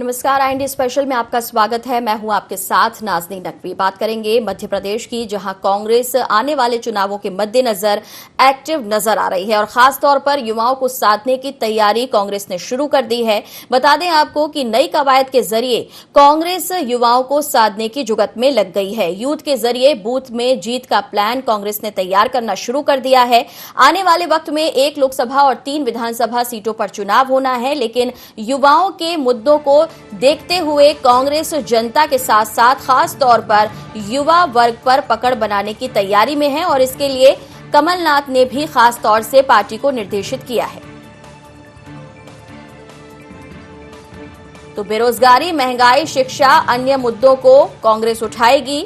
नमस्कार, IND special में आपका स्वागत है। मैं हूं आपके साथ नाज़नीन नकवी। बात करेंगे मध्य प्रदेश की, जहां कांग्रेस आने वाले चुनावों के मद्देनजर एक्टिव नजर आ रही है और खास तौर पर युवाओं को साधने की तैयारी कांग्रेस ने शुरू कर दी है। बता दें आपको कि नई कवायद के जरिए कांग्रेस युवाओं को साधने की जुगत में लग गई है। यूथ के जरिए बूथ में जीत का प्लान कांग्रेस ने तैयार करना शुरू कर दिया है। आने वाले वक्त में 1 लोकसभा और 3 विधानसभा सीटों पर चुनाव होना है, लेकिन युवाओं के मुद्दों को देखते हुए कांग्रेस जनता के साथ साथ खास तौर पर युवा वर्ग पर पकड़ बनाने की तैयारी में है और इसके लिए कमलनाथ ने भी खास तौर से पार्टी को निर्देशित किया है। तो बेरोजगारी, महंगाई, शिक्षा, अन्य मुद्दों को कांग्रेस उठाएगी।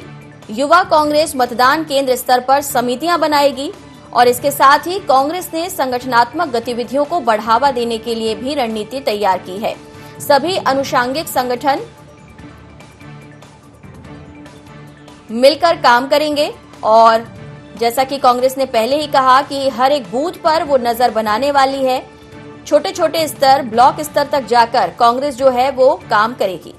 युवा कांग्रेस मतदान केंद्र स्तर पर समितियां बनाएगी और इसके साथ ही कांग्रेस ने संगठनात्मक गतिविधियों को बढ़ावा देने के लिए भी रणनीति तैयार की है। सभी अनुषंगिक संगठन मिलकर काम करेंगे और जैसा कि कांग्रेस ने पहले ही कहा कि हर एक बूथ पर वो नजर बनाने वाली है। छोटे छोटे स्तर, ब्लॉक स्तर तक जाकर कांग्रेस जो है वो काम करेगी।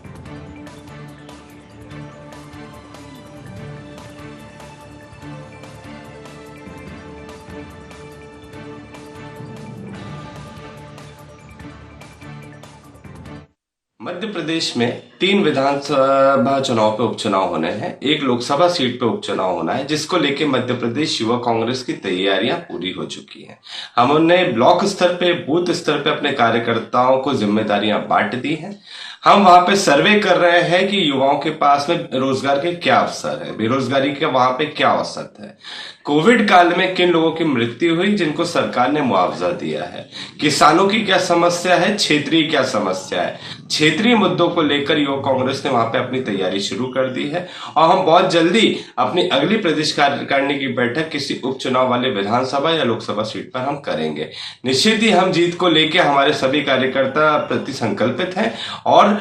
मध्य प्रदेश में 3 विधानसभा चुनाव पे उपचुनाव होने हैं, 1 लोकसभा सीट पे उपचुनाव होना है, जिसको लेके मध्य प्रदेश युवा कांग्रेस की तैयारियां पूरी हो चुकी हैं। हमने ब्लॉक स्तर पे, बूथ स्तर पे अपने कार्यकर्ताओं को जिम्मेदारियां बांट दी हैं। हम वहां पे सर्वे कर रहे हैं कि युवाओं के पास में रोजगार के क्या अवसर है, बेरोजगारी का वहां पे क्या औसत है, कोविड काल में किन लोगों की मृत्यु हुई जिनको सरकार ने मुआवजा दिया है, किसानों की क्या समस्या है, क्षेत्रीय क्या समस्या है। क्षेत्रीय मुद्दों को लेकर युवा कांग्रेस ने वहां पे अपनी तैयारी शुरू कर दी है और हम बहुत जल्दी अपनी अगली प्रदेश कार्यकारिणी की बैठक किसी उपचुनाव वाले विधानसभा या लोकसभा सीट पर हम करेंगे। निश्चित ही हम जीत को लेकर हमारे सभी कार्यकर्ता प्रति संकल्पित हैं और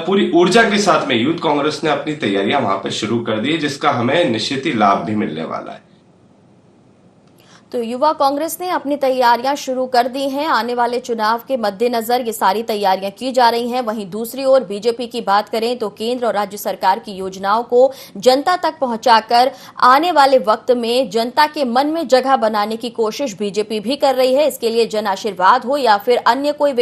पूरी ऊर्जा के साथ में यूथ कांग्रेस ने अपनी तैयारियां वहां पर शुरू कर दी है, जिसका हमें निश्चित ही लाभ भी मिलने वाला है। तो युवा कांग्रेस ने अपनी तैयारियां शुरू कर दी हैं। आने वाले चुनाव के मद्देनजर ये सारी तैयारियां की जा रही हैं। वहीं दूसरी ओर बीजेपी की बात करें तो केंद्र और राज्य सरकार की योजनाओं को जनता तक पहुंचाकर आने वाले वक्त में जनता के मन में जगह बनाने की कोशिश बीजेपी भी कर रही है। इसके लिए जन आशीर्वाद हो या फिर अन्य कोई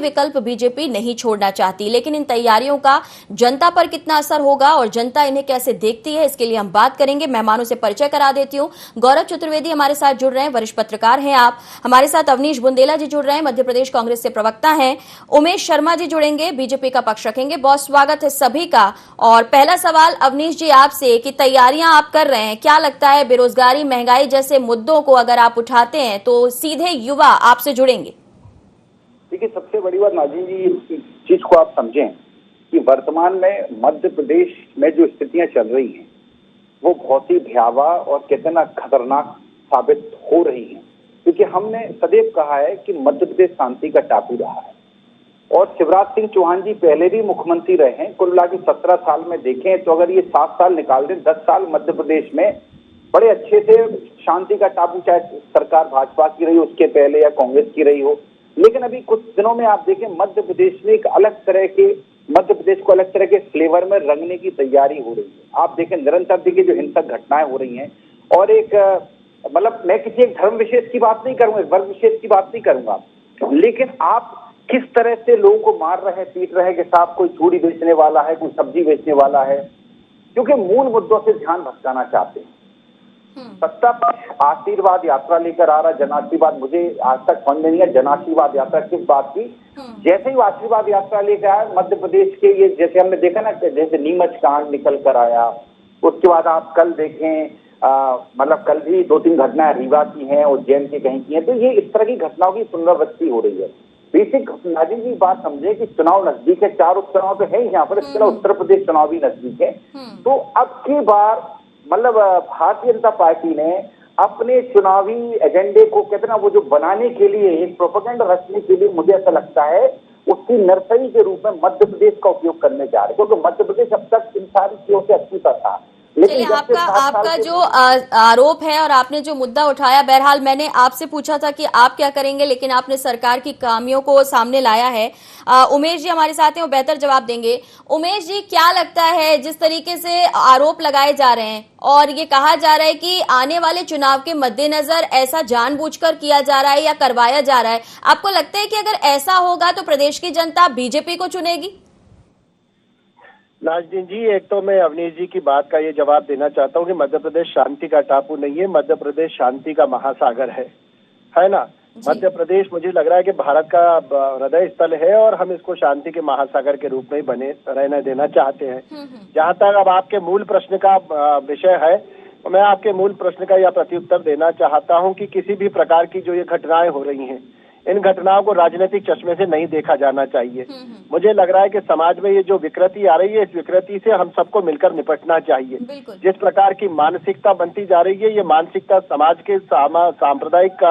विकल्प बीजेपी नहीं छोड़ना चाहती। लेकिन इन तैयारियों का जनता पर कितना असर होगा और जनता इन्हें कैसे देखती है, इसके लिए हम बात करेंगे। मेहमानों से परिचय करा देती हूं। गौरव चतुर्वेदी हमारे साथ जुड़ रहे हैं, वरिष्ठ पत्रकार हैं आप। हमारे साथ अवनीश बुंदेला जी जुड़ रहे हैं, मध्य प्रदेश कांग्रेस से प्रवक्ता हैं। उमेश शर्मा जी जुड़ेंगे, बीजेपी का पक्ष रखेंगे। बहुत स्वागत है सभी का। और पहला सवाल अवनीश जी आपसे कि तैयारियां आप कर रहे हैं, क्या लगता है बेरोजगारी, महंगाई जैसे मुद्दों को अगर आप उठाते हैं तो सीधे युवा आपसे जुड़ेंगे? देखिए, सबसे बड़ी बात नाज़रीन जी, इस चीज को आप समझें कि वर्तमान में मध्य प्रदेश में जो स्थितियां चल रही हैं वो बहुत ही भयावह और कितना खतरनाक साबित हो रही हैं, क्योंकि हमने सदैव कहा है कि मध्य प्रदेश शांति का टापू रहा है और शिवराज सिंह चौहान जी पहले भी मुख्यमंत्री रहे हैं। कुल मिला के 17 साल में देखें तो अगर ये 7 साल निकाल दें, 10 साल मध्य प्रदेश में बड़े अच्छे से शांति का टापू, चाहे सरकार भाजपा की रही हो उसके पहले या कांग्रेस की रही हो। लेकिन अभी कुछ दिनों में आप देखें मध्य प्रदेश में एक अलग तरह के, मध्य प्रदेश को अलग तरह के फ्लेवर में रंगने की तैयारी हो रही है। आप देखें निरंतर देखिए जो हिंसक घटनाएं हो रही हैं और एक मतलब मैं किसी एक धर्म विशेष की बात नहीं करूंगा, वर्ग विशेष की बात नहीं करूंगा, लेकिन आप किस तरह से लोगों को मार रहे हैं, पीट रहे हैं कि साहब कोई चूड़ी बेचने वाला है, कोई सब्जी बेचने वाला है, क्योंकि मूल मुद्दों से ध्यान भटकाना चाहते हैं। सत्ता पक्ष आशीर्वाद यात्रा लेकर आ रहा, जन आशीर्वाद, मुझे आज तक समझ में नहीं है जन आशीर्वाद यात्रा किस बात की। जैसे ही आशीर्वाद यात्रा लेकर आया मध्य प्रदेश के, ये जैसे हमने देखा ना, जैसे नीमच कांड निकल कर आया, उसके बाद आप कल देखें मतलब कल भी 2-3 घटनाएं रीवा की हैं, उज्जैन की कहीं की हैं। तो ये इस तरह की घटनाओं की पुनरावृत्ति हो रही है। बेसिक नाज़रीन जी बात समझे कि चुनाव नजदीक है, 4 उपचुनाव तो है यहाँ पर, इसके अलावा उत्तर प्रदेश चुनाव भी नजदीक है। तो अब की बार मतलब भारतीय जनता पार्टी ने अपने चुनावी एजेंडे को कहते ना वो जो बनाने के लिए, एक प्रोपेगेंडा रचने के लिए, मुझे ऐसा लगता है उसकी नर्सरी के रूप में मध्य प्रदेश का उपयोग करने जा रहे हैं, क्योंकि मध्य प्रदेश अब तक इन सारी चीजों से अछूता था। चलिए, आपका जो आरोप है और आपने जो मुद्दा उठाया, बहरहाल मैंने आपसे पूछा था कि आप क्या करेंगे, लेकिन आपने सरकार की खामियों को सामने लाया है। उमेश जी हमारे साथ हैं, वो बेहतर जवाब देंगे। उमेश जी, क्या लगता है जिस तरीके से आरोप लगाए जा रहे हैं और ये कहा जा रहा है कि आने वाले चुनाव के मद्देनजर ऐसा जानबूझकर किया जा रहा है या करवाया जा रहा है, आपको लगता है कि अगर ऐसा होगा तो प्रदेश की जनता बीजेपी को चुनेगी? नाजनीन जी, एक तो मैं अवनीश जी की बात का ये जवाब देना चाहता हूँ कि मध्य प्रदेश शांति का टापू नहीं है, मध्य प्रदेश शांति का महासागर है ना। मध्य प्रदेश मुझे लग रहा है कि भारत का हृदय स्थल है और हम इसको शांति के महासागर के रूप में ही बने रहने देना चाहते हैं। जहाँ तक अब आपके मूल प्रश्न का विषय है, तो मैं आपके मूल प्रश्न का यह प्रत्युत्तर देना चाहता हूँ कि किसी भी प्रकार की जो ये घटनाएं हो रही हैं, इन घटनाओं को राजनीतिक चश्मे से नहीं देखा जाना चाहिए। मुझे लग रहा है कि समाज में ये जो विकृति आ रही है, इस विकृति से हम सबको मिलकर निपटना चाहिए। जिस प्रकार की मानसिकता बनती जा रही है, ये मानसिकता समाज के सांप्रदायिक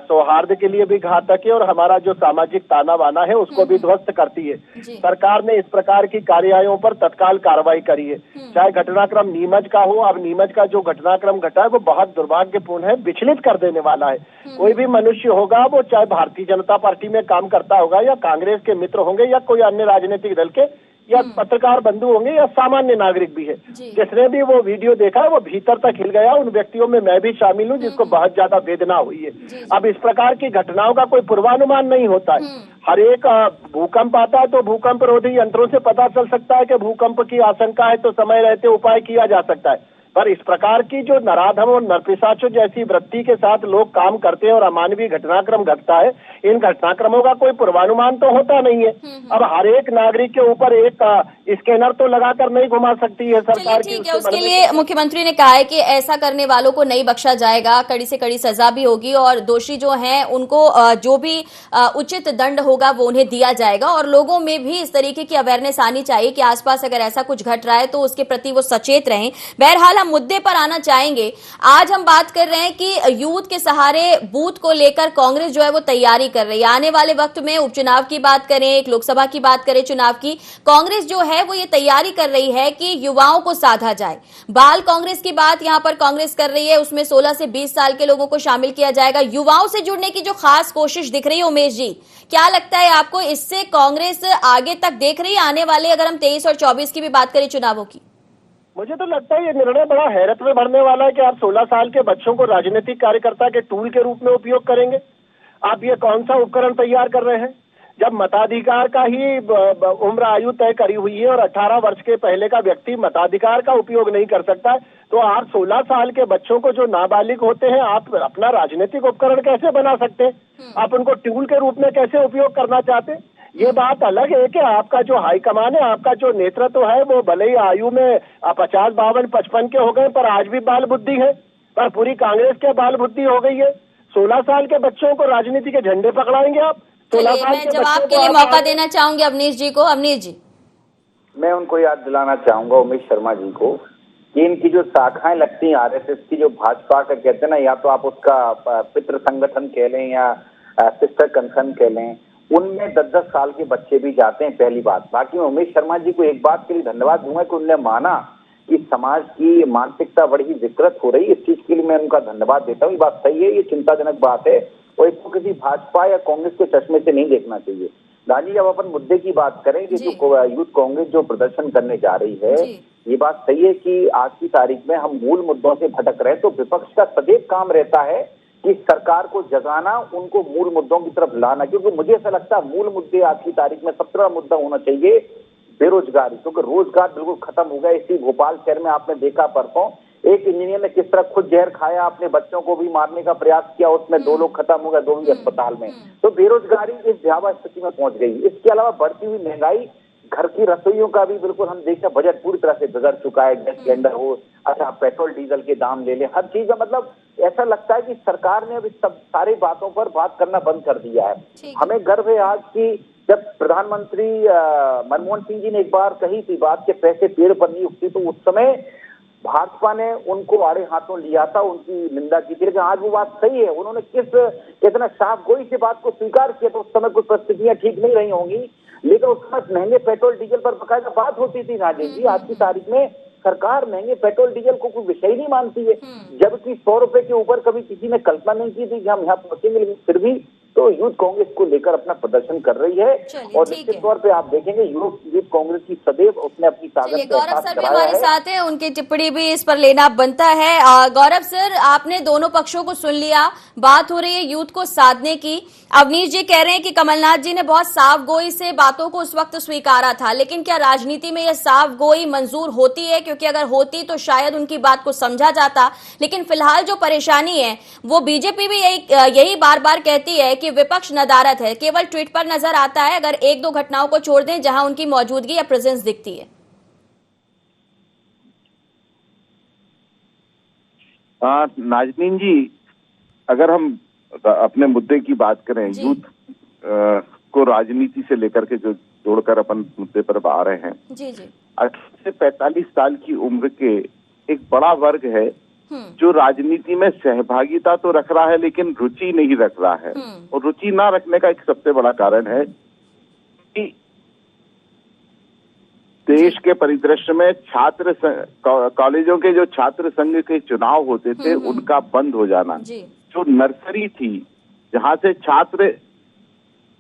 सौहार्द के लिए भी घातक है और हमारा जो सामाजिक ताना बाना है उसको भी ध्वस्त करती है। सरकार ने इस प्रकार की कार्रवाइयों पर तत्काल कार्रवाई करी है। चाहे घटनाक्रम नीमच का हो, अब नीमच का जो घटनाक्रम घटा है वो बहुत दुर्भाग्यपूर्ण है, विचलित कर देने वाला है। कोई भी मनुष्य होगा, वो चाहे भारतीय जनता पार्टी में काम करता होगा या कांग्रेस के मित्र होंगे या कोई अन्य राजनीतिक दल के या पत्रकार बंधु होंगे या सामान्य नागरिक भी है, जिसने भी वो वीडियो देखा वो भीतर तक हिल गया। उन व्यक्तियों में मैं भी शामिल हूँ जिसको बहुत ज्यादा वेदना हुई है। अब इस प्रकार की घटनाओं का कोई पूर्वानुमान नहीं होता है। हर एक भूकंप आता है तो भूकंप रोधी यंत्रों से पता चल सकता है कि भूकंप की आशंका है तो समय रहते उपाय किया जा सकता है, पर इस प्रकार की जो नराधम और नरपिशाचों जैसी वृत्ति के साथ लोग काम करते हैं और अमानवीय घटनाक्रम घटता है, इन घटनाक्रमों का कोई पूर्वानुमान तो होता नहीं है। अब हर एक नागरिक के ऊपर एक स्कैनर तो लगाकर नहीं घुमा सकती है सरकार। ठीक है, उसके लिए मुख्यमंत्री ने कहा है कि ऐसा करने वालों को नहीं बख्शा जाएगा, कड़ी से कड़ी सजा भी होगी और दोषी जो हैं उनको जो भी उचित दंड होगा वो उन्हें दिया जाएगा। और लोगों में भी इस तरीके की अवेयरनेस आनी चाहिए कि आसपास अगर ऐसा कुछ घट रहा है तो उसके प्रति वो सचेत रहें। बहरहाल मुद्दे पर आना चाहेंगे। आज हम बात कर रहे हैं कि यूथ के सहारे बूथ को लेकर कांग्रेस जो है वो तैयारी कर रही है। आने वाले वक्त में उपचुनाव की बात करें, एक लोकसभा की बात करें चुनाव की, कांग्रेस जो है वो ये तैयारी कर रही है कि युवाओं को साधा जाए। बाल कांग्रेस की बात यहां पर कांग्रेस कर रही है, उसमें 16 से 20 साल के लोगों को शामिल किया जाएगा। युवाओं से जुड़ने की जो खास कोशिश दिख रही है, उमेश जी क्या लगता है आपको, इससे कांग्रेस आगे तक देख रही है आने वाले, अगर हम 23 और 24 की भी बात करें चुनावों की? मुझे तो लगता है ये निर्णय बड़ा हैरत में भरने वाला है कि आप 16 साल के बच्चों को राजनीतिक कार्यकर्ता के टूल के रूप में उपयोग करेंगे। आप ये कौन सा उपकरण तैयार कर रहे हैं? जब मताधिकार का ही उम्र आयु तय करी हुई है और 18 वर्ष के पहले का व्यक्ति मताधिकार का उपयोग नहीं कर सकता है, तो आप 16 साल के बच्चों को जो नाबालिग होते हैं आप अपना राजनीतिक उपकरण कैसे बना सकते हैं? आप उनको टूल के रूप में कैसे उपयोग करना चाहते हैं? ये बात अलग है कि आपका जो हाईकमान है, आपका जो नेतृत्व है, वो भले ही आयु में 50, 52, 55 के हो गए पर आज भी बाल बुद्धि है, पर पूरी कांग्रेस के बाल बुद्धि हो गई है। 16 साल के बच्चों को राजनीति के झंडे पकड़ाएंगे आप? 16 साल मैं जवाब के लिए मौका देना चाहूंगी अवनीश जी को। अवनीश जी, मैं उनको याद दिलाना चाहूंगा, उमेश शर्मा जी को, कि इनकी जो शाखाएं लगती हैं आरएसएस की, जो भाजपा का कहते हैं ना, या तो आप उसका पितृ संगठन कह लें या सिस्टर कंसर्न कह लें, उनमें 10-10 साल के बच्चे भी जाते हैं, पहली बात। बाकी मैं उमेश शर्मा जी को एक बात के लिए धन्यवाद दूंगा कि उन्होंने माना कि समाज की मानसिकता बड़ी ही विकृत हो रही है। इस चीज के लिए मैं उनका धन्यवाद देता हूँ। ये बात सही है, ये चिंताजनक बात है और इसको किसी भाजपा या कांग्रेस के चश्मे से नहीं देखना चाहिए। राजी, जब अपन मुद्दे की बात करें कि जो यूथ कांग्रेस जो प्रदर्शन करने जा रही है, ये बात सही है कि आज की तारीख में हम मूल मुद्दों से भटक रहे हैं, तो विपक्ष का सदैव काम रहता है कि सरकार को जगाना, उनको मूल मुद्दों की तरफ लाना। क्योंकि मुझे ऐसा लगता है मूल मुद्दे आज की तारीख में 17 मुद्दा होना चाहिए बेरोजगारी, क्योंकि रोजगार बिल्कुल खत्म हो गया। इसी भोपाल शहर में आपने देखा परसों एक इंजीनियर ने किस तरह खुद जहर खाया, अपने बच्चों को भी मारने का प्रयास किया, उसमें 2 लोग खत्म हो गए, दोनों ही अस्पताल में। तो बेरोजगारी इस भयावह स्थिति में पहुंच गई। इसके अलावा बढ़ती हुई महंगाई, घर की रसोइयों का भी बिल्कुल हम देखते हैं बजट पूरी तरह से बिगड़ चुका है। गैस सिलेंडर हो, अच्छा पेट्रोल डीजल के दाम ले ले, हर चीज का मतलब ऐसा लगता है कि सरकार ने अब इस सब सारी बातों पर बात करना बंद कर दिया है। हमें गर्व है आज की, जब प्रधानमंत्री मनमोहन सिंह जी ने एक बार कही थी बात के पैसे पेड़ पर नहीं उगती, तो उस समय भाजपा ने उनको आड़े हाथों लिया था, उनकी निंदा की थी। लेकिन आज वो बात सही है, उन्होंने कितना साफ गोई से बात को स्वीकार किया। तो उस समय कुछ परिस्थितियां ठीक नहीं रही होंगी, लेकिन उस समय महंगे पेट्रोल डीजल पर बकायदा बात होती थी। राजेश जी, आज की तारीख में सरकार महंगे पेट्रोल डीजल को कोई विषय ही नहीं मानती है, जबकि 100 रुपए के ऊपर कभी किसी ने कल्पना नहीं की थी कि हम यहाँ पहुंचेंगे। लेकिन फिर भी तो यूथ कांग्रेस को लेकर अपना प्रदर्शन कर रही है और निश्चित तौर पे आप देखेंगे यूथ कांग्रेस की सदैव उसने अपनी ताकत गौरव सर भी हमारे साथ है, उनकी टिप्पणी भी इस पर लेना बनता है। गौरव सर, आपने दोनों पक्षों को सुन लिया, बात हो रही है यूथ को साधने की। अवनीश जी कह रहे हैं कि कमलनाथ जी ने बहुत साफ गोई से बातों को उस वक्त स्वीकारा था, लेकिन क्या राजनीति में यह साफ गोई मंजूर होती है? क्योंकि अगर होती तो शायद उनकी बात को समझा जाता। लेकिन फिलहाल जो परेशानी है वो बीजेपी भी यही बार बार कहती है कि विपक्ष नदारत है, केवल ट्वीट पर नजर आता है, अगर एक दो घटनाओं को छोड़ दें जहां उनकी मौजूदगी या प्रेजेंस दिखती है। नाजनीन जी, अगर हम अपने मुद्दे की बात करें, यूथ को राजनीति से लेकर के जो जोड़कर अपन मुद्दे पर आ रहे हैं, जी जी 18 से 45 साल की उम्र के एक बड़ा वर्ग है जो राजनीति में सहभागिता तो रख रहा है लेकिन रुचि नहीं रख रहा है। और रुचि ना रखने का एक सबसे बड़ा कारण है कि देश के परिदृश्य में छात्र कॉलेजों के जो छात्र संघ के चुनाव होते थे उनका बंद हो जाना, जो नर्सरी थी जहां से छात्र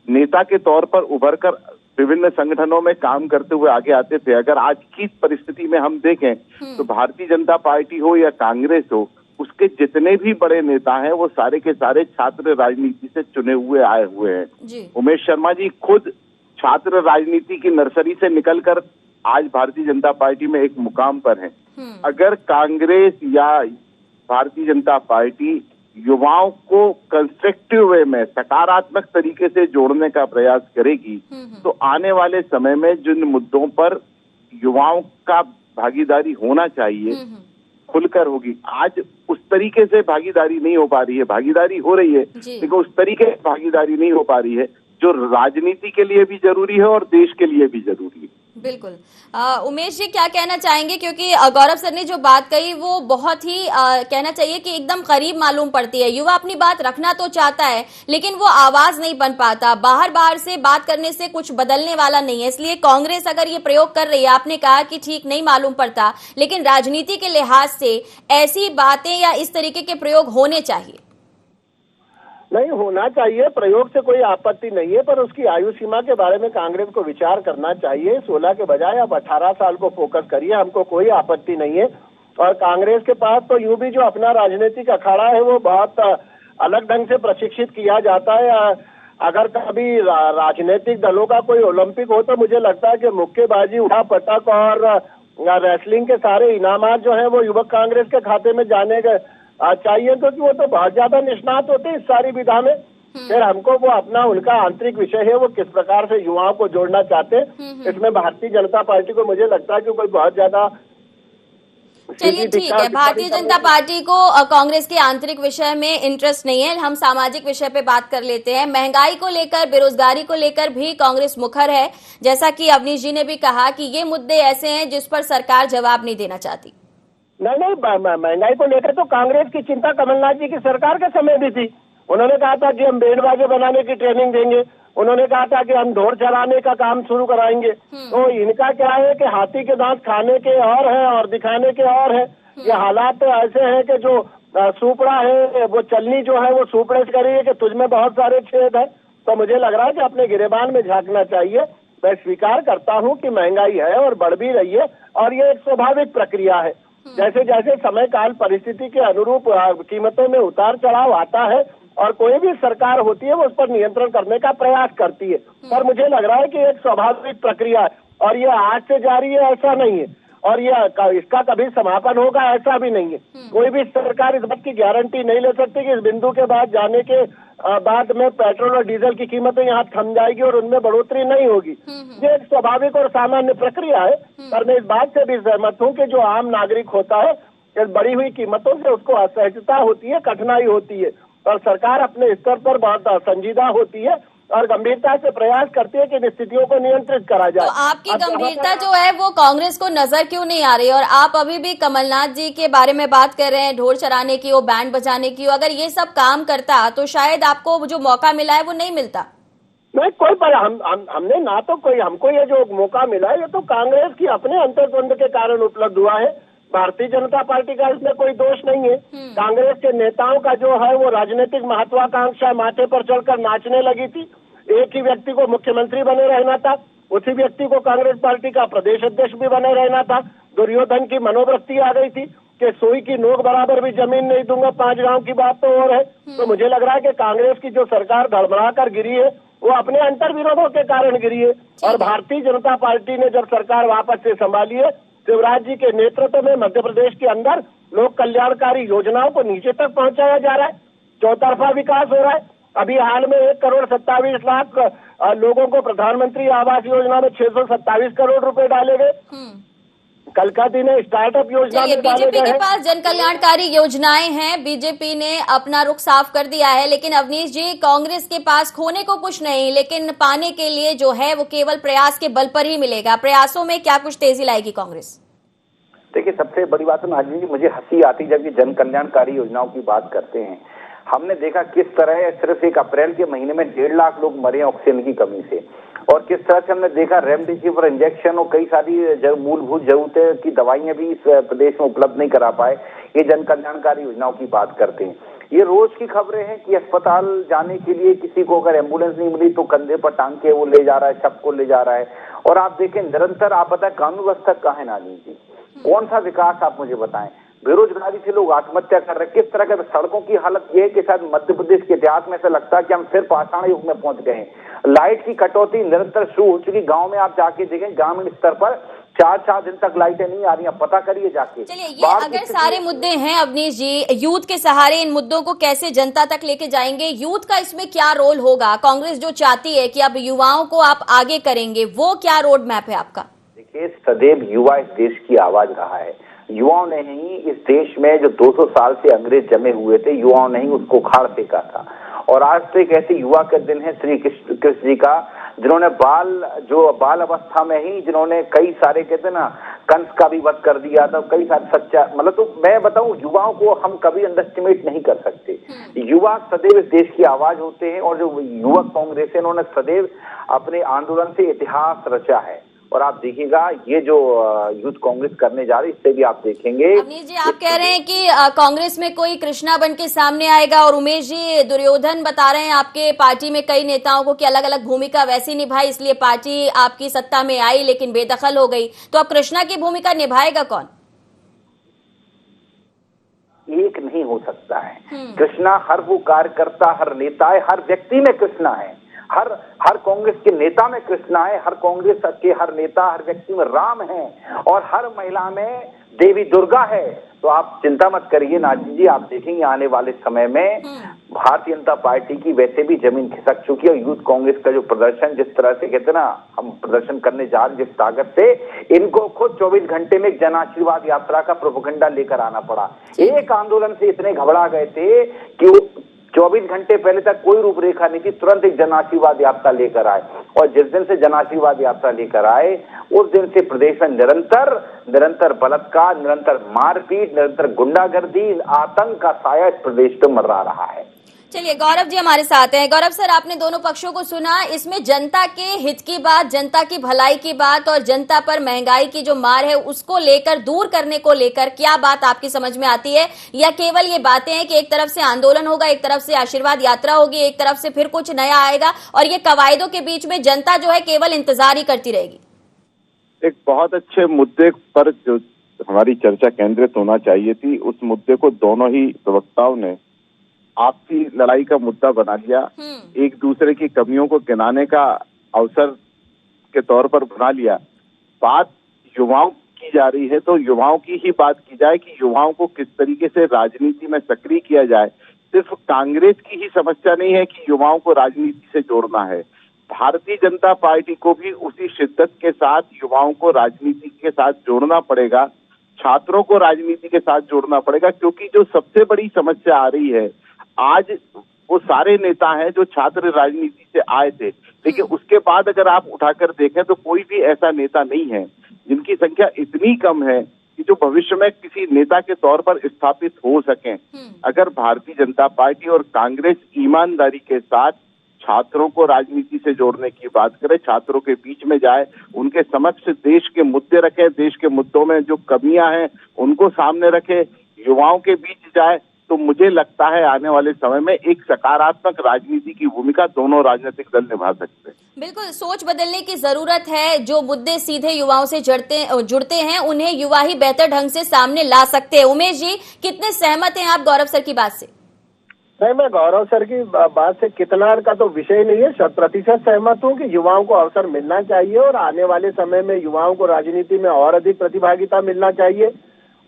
नेता के तौर पर उभरकर विभिन्न संगठनों में काम करते हुए आगे आते थे, अगर आज की परिस्थिति में हम देखें तो भारतीय जनता पार्टी हो या कांग्रेस हो, उसके जितने भी बड़े नेता हैं वो सारे के सारे छात्र राजनीति से चुने हुए आए हुए हैं। उमेश शर्मा जी खुद छात्र राजनीति की नर्सरी से निकलकर आज भारतीय जनता पार्टी में एक मुकाम पर हैं। अगर कांग्रेस या भारतीय जनता पार्टी युवाओं को कंस्ट्रक्टिव वे में सकारात्मक तरीके से जोड़ने का प्रयास करेगी तो आने वाले समय में जिन मुद्दों पर युवाओं का भागीदारी होना चाहिए खुलकर होगी। आज उस तरीके से भागीदारी नहीं हो पा रही है, भागीदारी हो रही है लेकिन उस तरीके से भागीदारी नहीं हो पा रही है जो राजनीति के लिए भी जरूरी है और देश के लिए भी जरूरी है। बिल्कुल। उमेश जी क्या कहना चाहेंगे? क्योंकि गौरव सर ने जो बात कही वो बहुत ही कहना चाहिए कि एकदम करीब मालूम पड़ती है। युवा अपनी बात रखना तो चाहता है लेकिन वो आवाज नहीं बन पाता, बाहर से बात करने से कुछ बदलने वाला नहीं है। इसलिए कांग्रेस अगर ये प्रयोग कर रही है, आपने कहा कि ठीक नहीं मालूम पड़ता, लेकिन राजनीति के लिहाज से ऐसी बातें या इस तरीके के प्रयोग होने चाहिए। नहीं होना चाहिए, प्रयोग से कोई आपत्ति नहीं है, पर उसकी आयु सीमा के बारे में कांग्रेस को विचार करना चाहिए। 16 के बजाय अब 18 साल को फोकस करिए, हमको कोई आपत्ति नहीं है। और कांग्रेस के पास तो यूं भी जो अपना राजनीतिक अखाड़ा है वो बहुत अलग ढंग से प्रशिक्षित किया जाता है। अगर कभी राजनीतिक दलों का कोई ओलंपिक हो तो मुझे लगता है कि मुक्केबाजी, उठा पटक और रेसलिंग के सारे इनामात जो है वो युवक कांग्रेस के खाते में जाने चाहिए, क्योंकि वो तो बहुत ज्यादा निष्णात होते हैं इस सारी विधा में। फिर हमको वो अपना उनका आंतरिक विषय है, वो किस प्रकार से युवाओं को जोड़ना चाहते हैं। इसमें भारतीय जनता पार्टी को मुझे लगता है कि कोई बहुत ज्यादा चलिए ठीक है, भारतीय जनता पार्टी को कांग्रेस के आंतरिक विषय में इंटरेस्ट नहीं है। हम सामाजिक विषय पे बात कर लेते हैं। महंगाई को लेकर, बेरोजगारी को लेकर भी कांग्रेस मुखर है, जैसा कि अवनीश जी ने भी कहा कि ये मुद्दे ऐसे हैं जिस पर सरकार जवाब नहीं देना चाहती। नहीं, महंगाई को लेकर तो कांग्रेस की चिंता कमलनाथ जी की सरकार के समय भी थी। उन्होंने कहा था कि हम बैंड बाजे बनाने की ट्रेनिंग देंगे, उन्होंने कहा था कि हम ढोर चलाने का काम शुरू कराएंगे। तो इनका क्या है कि हाथी के दांत खाने के और है और दिखाने के और है। ये हालात तो ऐसे हैं कि जो सुपड़ा है वो चलनी जो है वो सुपड़े से करी है कि तुझमें बहुत सारे छेद है। तो मुझे लग रहा है कि अपने गिरेबान में झांकना चाहिए। मैं स्वीकार करता हूँ कि महंगाई है और बढ़ भी रही है और ये एक स्वाभाविक प्रक्रिया है। जैसे जैसे समय काल परिस्थिति के अनुरूप कीमतों में उतार चढ़ाव आता है और कोई भी सरकार होती है वो उस पर नियंत्रण करने का प्रयास करती है, पर मुझे लग रहा है कि एक स्वाभाविक प्रक्रिया है और ये आज से जारी है ऐसा नहीं है और ये इसका कभी समापन होगा ऐसा भी नहीं है। कोई भी सरकार इस बात की गारंटी नहीं ले सकती कि इस बिंदु के बाद जाने के बाद में पेट्रोल और डीजल की कीमतें यहाँ थम जाएगी और उनमें बढ़ोतरी नहीं होगी। ये एक स्वाभाविक और सामान्य प्रक्रिया है, पर मैं इस बात से भी सहमत हूँ कि जो आम नागरिक होता है इस बढ़ी हुई कीमतों से उसको असहजता होती है, कठिनाई होती है और सरकार अपने स्तर पर बहुत संजीदा होती है और गंभीरता से प्रयास करती है कि इन स्थितियों को नियंत्रित करा जाए। तो आपकी गंभीरता जो है वो कांग्रेस को नजर क्यों नहीं आ रही? और आप अभी भी कमलनाथ जी के बारे में बात कर रहे हैं, ढोल चराने की, वो बैंड बजाने की। अगर ये सब काम करता तो शायद आपको जो मौका मिला है वो नहीं मिलता। नहीं कोई पर हमने ना तो कोई, हमको ये जो मौका मिला है ये तो कांग्रेस की अपने अंतर्द्वंद के कारण उपलब्ध हुआ है। भारतीय जनता पार्टी का इसमें कोई दोष नहीं है। कांग्रेस के नेताओं का जो है वो राजनीतिक महत्वाकांक्षा माथे पर चढ़कर नाचने लगी थी। एक ही व्यक्ति को मुख्यमंत्री बने रहना था, उसी व्यक्ति को कांग्रेस पार्टी का प्रदेश अध्यक्ष भी बने रहना था। दुर्योधन की मनोवृत्ति आ गई थी कि सोई की नोक बराबर भी जमीन नहीं दूंगा, 5 गांव की बात तो और है। तो मुझे लग रहा है कि कांग्रेस की जो सरकार धड़बड़ा कर गिरी है वो अपने अंतर्विरोधों के कारण गिरी है। और भारतीय जनता पार्टी ने जब सरकार वापस से संभाली है, शिवराज जी के नेतृत्व में मध्य प्रदेश के अंदर लोक कल्याणकारी योजनाओं को नीचे तक पहुंचाया जा रहा है, चौतरफा विकास हो रहा है। अभी हाल में 1,27,00,000 लोगों को प्रधानमंत्री आवास योजना में 627 करोड़ रुपए डाले गए। कलकत्ता ने स्टार्टअप योजना में डाले बीजेपी गए के हैं। पास जन कल्याणकारी योजनाएं हैं, बीजेपी ने अपना रुख साफ कर दिया है। लेकिन अवनीश जी, कांग्रेस के पास खोने को कुछ नहीं, लेकिन पाने के लिए जो है वो केवल प्रयास के बल पर ही मिलेगा। प्रयासों में क्या कुछ तेजी लाएगी कांग्रेस? देखिए, सबसे बड़ी बात है नाज़रीन जी, मुझे हंसी आती जब ये जन कल्याणकारी योजनाओं की बात करते हैं। हमने देखा किस तरह सिर्फ 1 अप्रैल के महीने में 1.5 लाख लोग मरे ऑक्सीजन की कमी से, और किस तरह से हमने देखा रेमडेसिविर इंजेक्शन और कई सारी मूलभूत जरूरतें की दवाइयां भी इस प्रदेश में उपलब्ध नहीं करा पाए। ये जन कल्याणकारी योजनाओं की बात करते हैं। ये रोज की खबरें हैं कि अस्पताल जाने के लिए किसी को अगर एम्बुलेंस नहीं मिली तो कंधे पर टांग के वो ले जा रहा है, सबको ले जा रहा है। और आप देखें निरंतर, आप बताएं कानून व्यवस्था कहाँ है नाज़रीन जी, कौन सा विकास आप मुझे बताएं। बेरोजगारी से लोग आत्महत्या कर रहे हैं। किस तरह के सड़कों की हालत ये है कि शायद मध्य प्रदेश के इतिहास में ऐसा लगता है कि हम फिर पाषाण युग में पहुंच गए हैं। लाइट की कटौती निरंतर शुरू हो चुकी। गांव में आप जाके देखें, ग्रामीण स्तर पर 4-4 दिन तक लाइटें नहीं आ रही हैं, पता करिए जाके। चलिए, ये अगर सारे मुद्दे हैं अवनीश जी, यूथ के सहारे इन मुद्दों को कैसे जनता तक लेके जाएंगे? यूथ का इसमें क्या रोल होगा? कांग्रेस जो चाहती है कि अब युवाओं को आप आगे करेंगे, वो क्या रोड मैप है आपका? देखिए, सदैव युवा इस देश की आवाज रहा है। युवाओं ने ही इस देश में जो 200 साल से अंग्रेज जमे हुए थे, युवाओं ने ही उसको उखाड़ फेंका था। और आज तो एक ऐसे युवा का दिन है श्री कृष्ण जी का, जिन्होंने बाल अवस्था में ही जिन्होंने कई सारे, कहते ना, कंस का भी वध कर दिया था, कई सारे सच्चा, मतलब तो मैं बताऊं, युवाओं को हम कभी अंडरएस्टिमेट नहीं कर सकते। युवा सदैव इस देश की आवाज होते हैं। और जो युवक कांग्रेस है, इन्होंने सदैव अपने आंदोलन से इतिहास रचा है। और आप देखिएगा ये जो यूथ कांग्रेस करने जा रही है, इससे भी आप देखेंगे। अवनीश जी, आप कह रहे हैं कि कांग्रेस में कोई कृष्णा बन के सामने आएगा, और उमेश जी दुर्योधन बता रहे हैं आपके पार्टी में कई नेताओं को कि अलग अलग भूमिका वैसी निभाई, इसलिए पार्टी आपकी सत्ता में आई लेकिन बेदखल हो गई। तो अब कृष्णा की भूमिका निभाएगा कौन? एक नहीं हो सकता है कृष्णा। हर वो कार्यकर्ता, हर नेता है, हर व्यक्ति में कृष्णा है। हर कांग्रेस के नेता में कृष्णा है, हर कांग्रेस के हर नेता, हर व्यक्ति में राम है, और हर महिला में देवी दुर्गा है। तो आप चिंता मत करिए नाज़रीन जी, आप देखेंगे आने वाले समय में भारतीय जनता पार्टी की वैसे भी जमीन खिसक चुकी है। और यूथ कांग्रेस का जो प्रदर्शन, जिस तरह से कहते ना हम प्रदर्शन करने जा रहे हैं, जिस ताकत से, इनको खुद 24 घंटे में एक जन आशीर्वाद यात्रा का प्रोपेगेंडा लेकर आना पड़ा। एक आंदोलन से इतने घबरा गए थे कि 24 घंटे पहले तक कोई रूपरेखा नहीं थी, तुरंत एक जन आशीर्वाद यात्रा लेकर आए। और जिस दिन से जन आशीर्वाद यात्रा लेकर आए, उस दिन से प्रदेश में निरंतर बलात्कार, निरंतर मारपीट, निरंतर गुंडागर्दी, आतंक का साया इस प्रदेश पे मंडरा रहा है। चलिए, गौरव जी हमारे साथ हैं। गौरव सर, आपने दोनों पक्षों को सुना। इसमें जनता के हित की बात, जनता की भलाई की बात और जनता पर महंगाई की जो मार है उसको लेकर, दूर करने को लेकर क्या बात आपकी समझ में आती है? या केवल ये बातें हैं कि एक तरफ से आंदोलन होगा, एक तरफ से आशीर्वाद यात्रा होगी, एक तरफ से फिर कुछ नया आएगा, और ये कवायदों के बीच में जनता जो है केवल इंतजार ही करती रहेगी? एक बहुत अच्छे मुद्दे पर जो हमारी चर्चा केंद्रित होना चाहिए थी, उस मुद्दे को दोनों ही प्रवक्ताओं ने आपसी लड़ाई का मुद्दा बना लिया। एक दूसरे की कमियों को गिनाने का अवसर के तौर पर बना लिया। बात युवाओं की जा रही है तो युवाओं की ही बात की जाए कि युवाओं को किस तरीके से राजनीति में सक्रिय किया जाए। सिर्फ कांग्रेस की ही समस्या नहीं है कि युवाओं को राजनीति से जोड़ना है, भारतीय जनता पार्टी को भी उसी शिद्दत के साथ युवाओं को राजनीति के साथ जोड़ना पड़ेगा, छात्रों को राजनीति के साथ जोड़ना पड़ेगा। क्योंकि जो सबसे बड़ी समस्या आ रही है, आज वो सारे नेता हैं जो छात्र राजनीति से आए थे, लेकिन उसके बाद अगर आप उठाकर देखें तो कोई भी ऐसा नेता नहीं है जिनकी संख्या इतनी कम है कि जो भविष्य में किसी नेता के तौर पर स्थापित हो सकें। अगर भारतीय जनता पार्टी और कांग्रेस ईमानदारी के साथ छात्रों को राजनीति से जोड़ने की बात करे, छात्रों के बीच में जाए, उनके समक्ष देश के मुद्दे रखे, देश के मुद्दों में जो कमियां हैं उनको सामने रखे, युवाओं के बीच जाए, तो मुझे लगता है आने वाले समय में एक सकारात्मक राजनीति की भूमिका दोनों राजनीतिक दल निभा सकते हैं। बिल्कुल, सोच बदलने की जरूरत है। जो मुद्दे सीधे युवाओं से जुड़ते हैं उन्हें युवा ही बेहतर ढंग से सामने ला सकते हैं। उमेश जी, कितने सहमत हैं आप गौरव सर की बात से? नहीं, मैं गौरव सर की बात से कितना का तो विषय नहीं है, 100% सहमत हूँ कि युवाओं को अवसर मिलना चाहिए और आने वाले समय में युवाओं को राजनीति में और अधिक प्रतिभागिता मिलना चाहिए।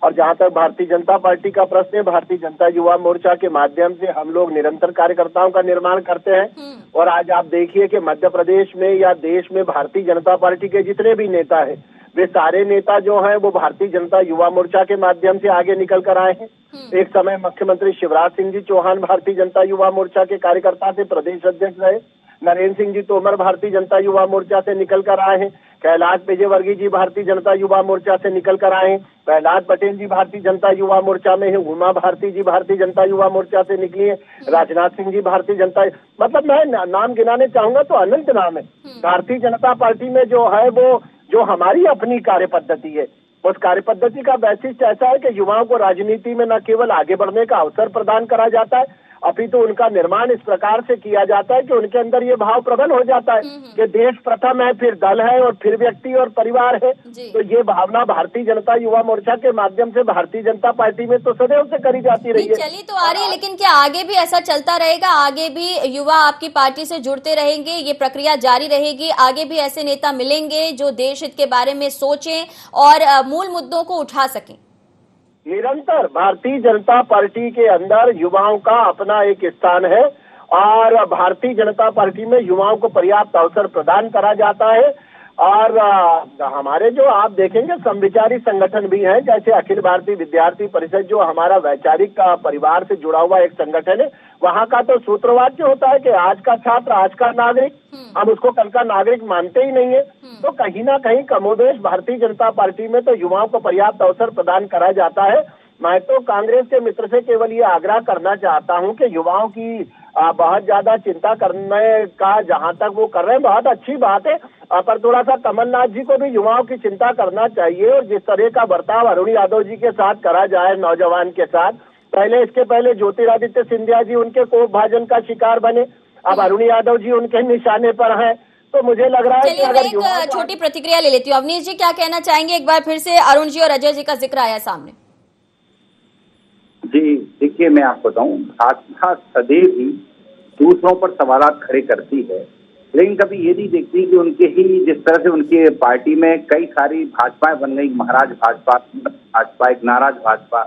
और जहां तक भारतीय जनता पार्टी का प्रश्न है, भारतीय जनता युवा मोर्चा के माध्यम से हम लोग निरंतर कार्यकर्ताओं का निर्माण करते हैं। और आज आप देखिए कि मध्य प्रदेश में या देश में भारतीय जनता पार्टी के जितने भी नेता हैं, वे सारे नेता जो हैं वो भारतीय जनता युवा मोर्चा के माध्यम से आगे निकल कर आए हैं। एक समय मुख्यमंत्री शिवराज सिंह जी चौहान भारतीय जनता युवा मोर्चा के कार्यकर्ता से प्रदेश अध्यक्ष रहे। नरेंद्र सिंह जी तोमर भारतीय जनता युवा मोर्चा से निकल कर आए हैं। कैलाश विजयवर्गीय जी भारतीय जनता युवा मोर्चा से निकल कर आए हैं। प्रहलाद पटेल जी भारतीय जनता युवा मोर्चा में है। उमा भारती जी भारतीय जनता युवा मोर्चा से निकली है। राजनाथ सिंह जी भारतीय जनता, मतलब मैं नाम गिनाने चाहूंगा तो अनंत नाम है। भारतीय जनता पार्टी में जो है वो जो हमारी अपनी कार्य पद्धति है, उस कार्य पद्धति का वैशिष्ट्य ऐसा है कि युवाओं को राजनीति में न केवल आगे बढ़ने का अवसर प्रदान करा जाता है, अपितु उनका निर्माण इस प्रकार से किया जाता है कि उनके अंदर ये भाव प्रबल हो जाता है कि देश प्रथम है, फिर दल है और फिर व्यक्ति और परिवार है। तो ये भावना भारतीय जनता युवा मोर्चा के माध्यम से भारतीय जनता पार्टी में तो सदैव से करी जाती रही है। चली तो आ रही है, लेकिन क्या आगे भी ऐसा चलता रहेगा? आगे भी युवा आपकी पार्टी से जुड़ते रहेंगे? ये प्रक्रिया जारी रहेगी? आगे भी ऐसे नेता मिलेंगे जो देश हित के बारे में सोचें और मूल मुद्दों को उठा सकें? निरंतर भारतीय जनता पार्टी के अंदर युवाओं का अपना एक स्थान है और भारतीय जनता पार्टी में युवाओं को पर्याप्त अवसर प्रदान करा जाता है। और हमारे जो आप देखेंगे समविचारी संगठन भी हैं, जैसे अखिल भारतीय विद्यार्थी परिषद जो हमारा वैचारिक परिवार से जुड़ा हुआ एक संगठन है, वहाँ का तो सूत्रवाक्य होता है कि आज का छात्र आज का नागरिक, हम उसको कल का नागरिक मानते ही नहीं है। तो कहीं ना कहीं कमोबेश भारतीय जनता पार्टी में तो युवाओं को पर्याप्त अवसर प्रदान करा जाता है। मैं तो कांग्रेस के मित्र से केवल ये आग्रह करना चाहता हूं कि युवाओं की बहुत ज्यादा चिंता करने का जहां तक वो कर रहे हैं बहुत अच्छी बात है, पर थोड़ा सा कमलनाथ जी को भी युवाओं की चिंता करना चाहिए। और जिस तरह का बर्ताव अरुण यादव जी के साथ करा जाए नौजवान के साथ, इसके पहले ज्योतिरादित्य सिंधिया जी उनके कोप भाजन का शिकार बने, अब अरुण यादव जी उनके निशाने पर हैं। तो मुझे लग रहा है कि अगर एक छोटी प्रतिक्रिया ले लेती हूँ। अवनीश जी क्या कहना चाहेंगे? एक बार फिर से अरुण जी और अजय जी का जिक्र आया सामने। जी देखिए, मैं आपको बताऊं, भाजपा सदैव ही दूसरों पर सवालात खड़े करती है, लेकिन कभी ये नहीं देखती कि उनके ही जिस तरह से उनके पार्टी में कई सारी भाजपाएं बन गई, महाराज भाजपा, एक नाराज भाजपा,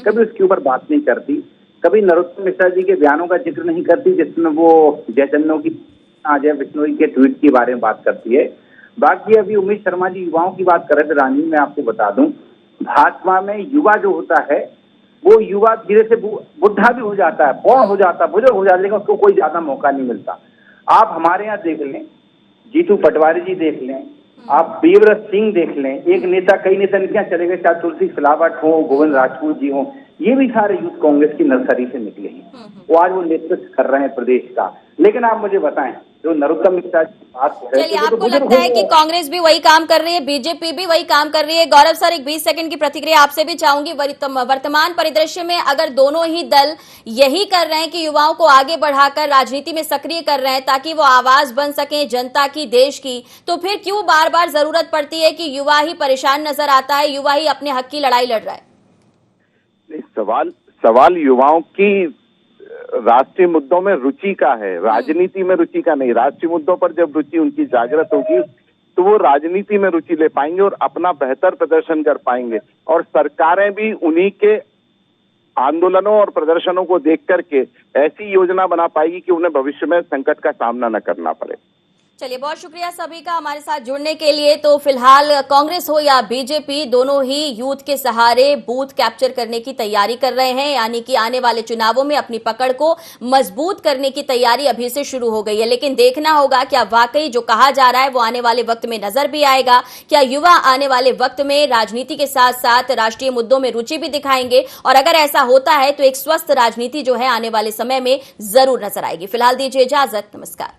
कभी उसके ऊपर बात नहीं करती। कभी नरोत्तम मिश्रा जी के बयानों का जिक्र नहीं करती जिसमें वो जयचंदनों की, अजय बिश्नोई के ट्वीट के बारे में बात करती है। बाकी अभी उमेश शर्मा जी युवाओं की बात कर रहे थे। रानी, मैं आपको बता दूं, भाजपा में युवा जो होता है वो युवा धीरे से बुढ़ा भी हो जाता है, बौढ़ हो जाता है, बुजुर्ग हो जाता है, लेकिन उसको कोई ज्यादा मौका नहीं मिलता। आप हमारे यहाँ देख लें, जीतू पटवारी जी देख लें, आप बीरव्रत सिंह देख लें, एक नेता, कई नेता क्या चले गए, चाहे तुलसी सिलावट हो, गोविंद राजपूत जी हो, ये भी सारे यूथ कांग्रेस की नर्सरी से निकले हैं। वो आज वो नेतृत्व कर रहे हैं प्रदेश का। लेकिन आप मुझे बताएं, जो नरोत्तम मिश्रा की बात कर रहे हैं, आपको लगता है कि कांग्रेस भी वही काम कर रही है, बीजेपी भी वही काम कर रही है? गौरव सर, एक 20 सेकंड की प्रतिक्रिया आपसे भी चाहूंगी। वर्तमान परिदृश्य में अगर दोनों ही दल यही कर रहे हैं कि युवाओं को आगे बढ़ाकर राजनीति में सक्रिय कर रहे हैं ताकि वो आवाज बन सके जनता की, देश की, तो फिर क्यों बार बार जरूरत पड़ती है कि युवा ही परेशान नजर आता है, युवा ही अपने हक की लड़ाई लड़ रहा है? सवाल युवाओं की राष्ट्रीय मुद्दों में रुचि का है, राजनीति में रुचि का नहीं। राष्ट्रीय मुद्दों पर जब रुचि उनकी जागृत होगी तो वो राजनीति में रुचि ले पाएंगे और अपना बेहतर प्रदर्शन कर पाएंगे। और सरकारें भी उन्हीं के आंदोलनों और प्रदर्शनों को देख करके ऐसी योजना बना पाएगी कि उन्हें भविष्य में संकट का सामना न करना पड़े। चलिए, बहुत शुक्रिया सभी का हमारे साथ जुड़ने के लिए। तो फिलहाल कांग्रेस हो या बीजेपी, दोनों ही यूथ के सहारे बूथ कैप्चर करने की तैयारी कर रहे हैं, यानी कि आने वाले चुनावों में अपनी पकड़ को मजबूत करने की तैयारी अभी से शुरू हो गई है। लेकिन देखना होगा क्या वाकई जो कहा जा रहा है वो आने वाले वक्त में नजर भी आएगा। क्या युवा आने वाले वक्त में राजनीति के साथ साथ राष्ट्रीय मुद्दों में रुचि भी दिखाएंगे? और अगर ऐसा होता है तो एक स्वस्थ राजनीति जो है आने वाले समय में जरूर नजर आएगी। फिलहाल दीजिए इजाजत, नमस्कार।